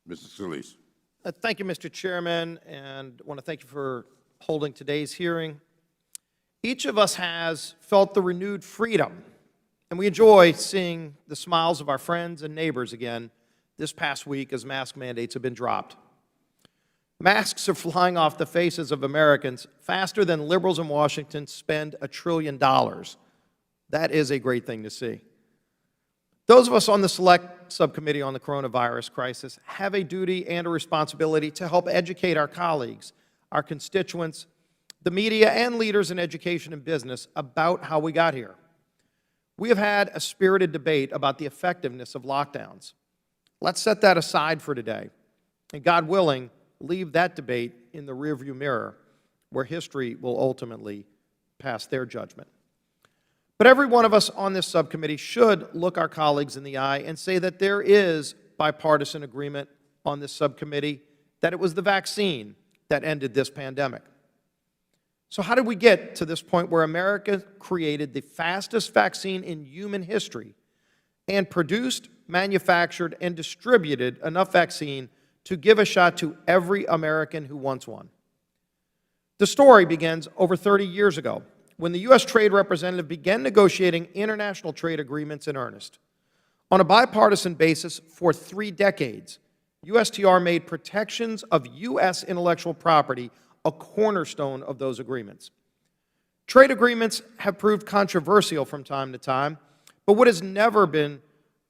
Mr. Scalise. Thank you, Mr. Chairman, and I want to thank you for holding today's hearing. Each of us has felt the renewed freedom, and we enjoy seeing the smiles of our friends and neighbors again this past week as mask mandates have been dropped. Masks are flying off the faces of Americans faster than liberals in Washington spend $1 trillion. That is a great thing to see. Those of us on the Select Subcommittee on the coronavirus crisis have a duty and a responsibility to help educate our colleagues, our constituents, the media, and leaders in education and business about how we got here. We have had a spirited debate about the effectiveness of lockdowns. Let's set that aside for today, and God willing, leave that debate in the rearview mirror, where history will ultimately pass their judgment. But every one of us on this subcommittee should look our colleagues in the eye and say that there is bipartisan agreement on this subcommittee that it was the vaccine that ended this pandemic. So how did we get to this point where America created the fastest vaccine in human history and produced, manufactured, and distributed enough vaccine to give a shot to every American who wants one? The story begins over 30 years ago, when the U.S. Trade Representative began negotiating international trade agreements in earnest. On a bipartisan basis for 3 decades, USTR made protections of U.S. intellectual property a cornerstone of those agreements. Trade agreements have proved controversial from time to time, but what has never been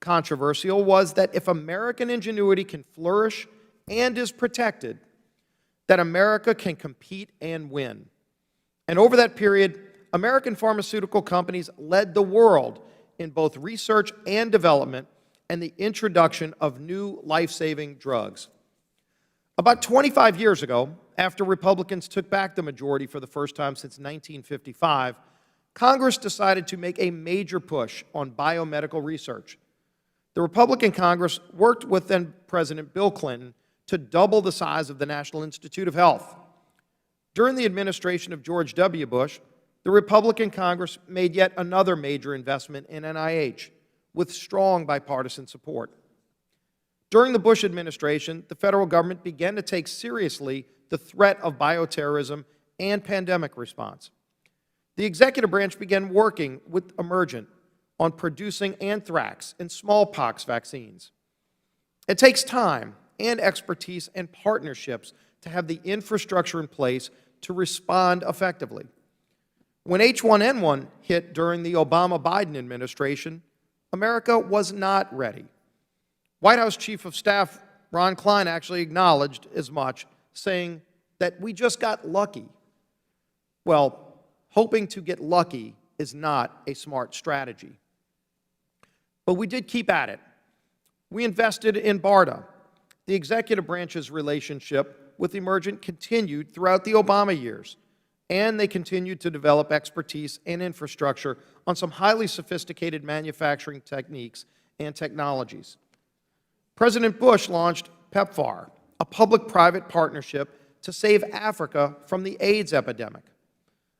controversial was that if American ingenuity can flourish and is protected, that America can compete and win. And over that period, American pharmaceutical companies led the world in both research and development and the introduction of new life-saving drugs. About 25 years ago, after Republicans took back the majority for the first time since 1955, Congress decided to make a major push on biomedical research. The Republican Congress worked with then President Bill Clinton to double the size of the National Institute of Health. During the administration of George W. Bush, the Republican Congress made yet another major investment in NIH with strong bipartisan support. During the Bush administration, the federal government began to take seriously the threat of bioterrorism and pandemic response. The executive branch began working with Emergent on producing anthrax and smallpox vaccines. It takes time and expertise and partnerships to have the infrastructure in place to respond effectively. When H1N1 hit during the Obama-Biden administration, America was not ready. White House Chief of Staff Ron Klein actually acknowledged as much, saying that we just got lucky. Well, hoping to get lucky is not a smart strategy. But we did keep at it. We invested in BARDA. The executive branch's relationship with Emergent continued throughout the Obama years, and they continued to develop expertise and infrastructure on some highly sophisticated manufacturing techniques and technologies. President Bush launched PEPFAR, a public-private partnership to save Africa from the AIDS epidemic.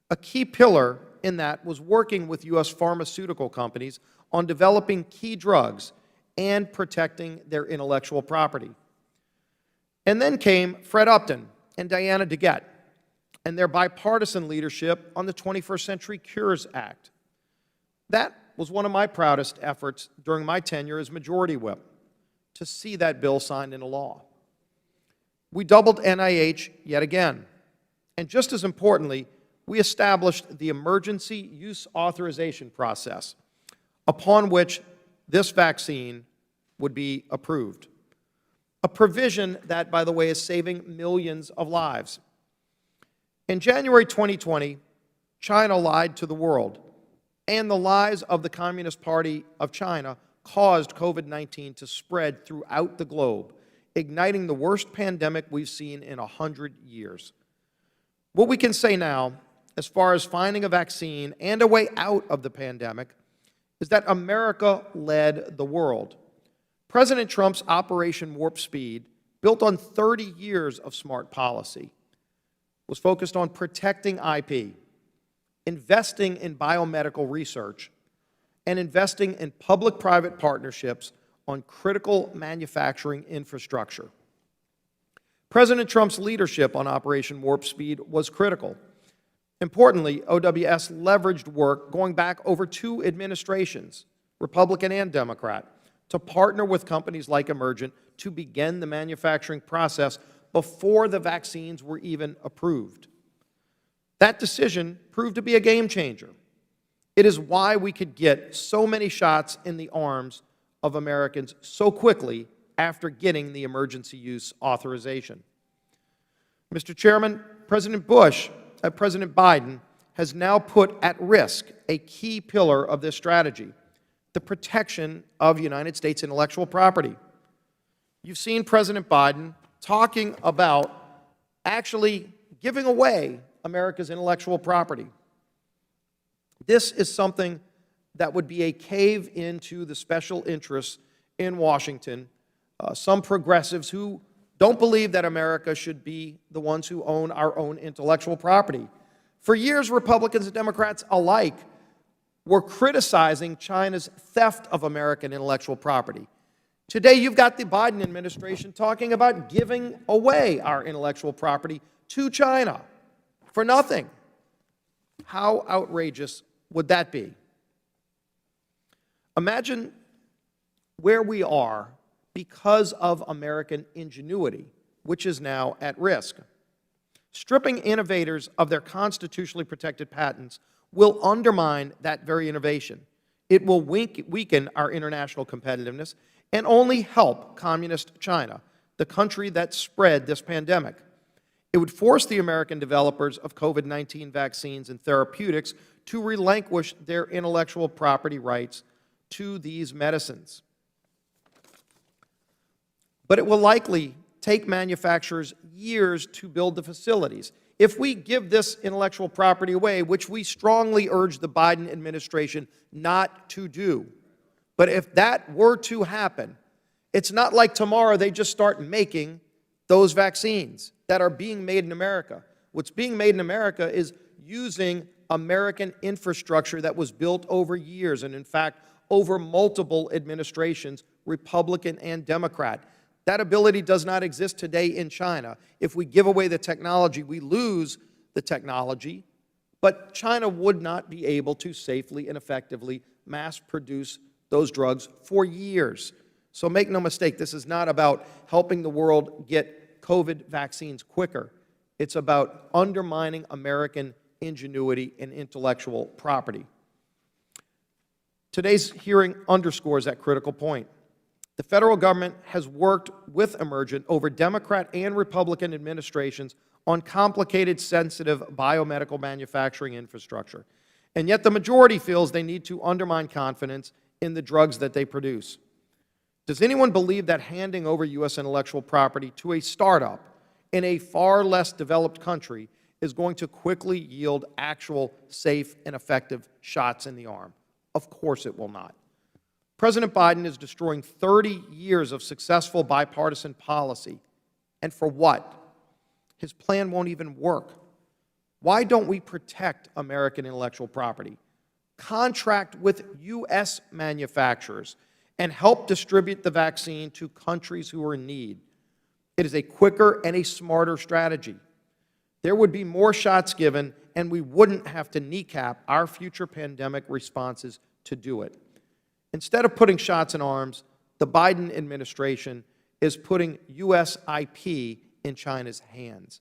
A key pillar in that was working with U.S. pharmaceutical companies on developing key drugs and protecting their intellectual property. And then came Fred Upton and Diana DeGette and their bipartisan leadership on the 21st Century Cures Act. That was one of my proudest efforts during my tenure as Majority Whip, to see that bill signed into law. We doubled NIH yet again, and just as importantly, we established the emergency use authorization process upon which this vaccine would be approved. A provision that, by the way, is saving millions of lives. In January 2020, China lied to the world, and the lies of the Communist Party of China caused COVID-19 to spread throughout the globe, igniting the worst pandemic we've seen in 100 years. What we can say now, as far as finding a vaccine and a way out of the pandemic, is that America led the world. President Trump's Operation Warp Speed, built on 30 years of smart policy, was focused on protecting IP, investing in biomedical research, and investing in public-private partnerships on critical manufacturing infrastructure. President Trump's leadership on Operation Warp Speed was critical. Importantly, OWS leveraged work going back over 2 administrations, Republican and Democrat, to partner with companies like Emergent to begin the manufacturing process before the vaccines were even approved. That decision proved to be a game changer. It is why we could get so many shots in the arms of Americans so quickly after getting the emergency use authorization. Mr. Chairman, President Biden has now put at risk a key pillar of this strategy, the protection of United States intellectual property. You've seen President Biden talking about actually giving away America's intellectual property. This is something that would be a cave into the special interests in Washington, some progressives who don't believe that America should be the ones who own our own intellectual property. For years, Republicans and Democrats alike were criticizing China's theft of American intellectual property. Today, you've got the Biden administration talking about giving away our intellectual property to China for nothing. How outrageous would that be? Imagine where we are because of American ingenuity, which is now at risk. Stripping innovators of their constitutionally protected patents will undermine that very innovation. It will weaken our international competitiveness and only help communist China, the country that spread this pandemic. It would force the American developers of COVID-19 vaccines and therapeutics to relinquish their intellectual property rights to these medicines. But it will likely take manufacturers years to build the facilities. If we give this intellectual property away, which we strongly urge the Biden administration not to do, but if that were to happen, it's not like tomorrow they just start making those vaccines that are being made in America. What's being made in America is using American infrastructure that was built over years, and in fact, over multiple administrations, Republican and Democrat. That ability does not exist today in China. If we give away the technology, we lose the technology, but China would not be able to safely and effectively mass produce those drugs for years. So make no mistake, this is not about helping the world get COVID vaccines quicker. It's about undermining American ingenuity and intellectual property. Today's hearing underscores that critical point. The federal government has worked with Emergent over Democrat and Republican administrations on complicated, sensitive biomedical manufacturing infrastructure. And yet the majority feels they need to undermine confidence in the drugs that they produce. Does anyone believe that handing over U.S. intellectual property to a startup in a far less developed country is going to quickly yield actual safe and effective shots in the arm? Of course it will not. President Biden is destroying 30 years of successful bipartisan policy. And for what? His plan won't even work. Why don't we protect American intellectual property, contract with U.S. manufacturers, and help distribute the vaccine to countries who are in need? It is a quicker and a smarter strategy. There would be more shots given, and we wouldn't have to kneecap our future pandemic responses to do it. Instead of putting shots in arms, the Biden administration is putting U.S. IP in China's hands.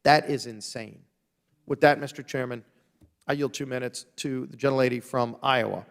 That is insane. With that, Mr. Chairman, I yield 2 minutes to the gentlelady from Iowa.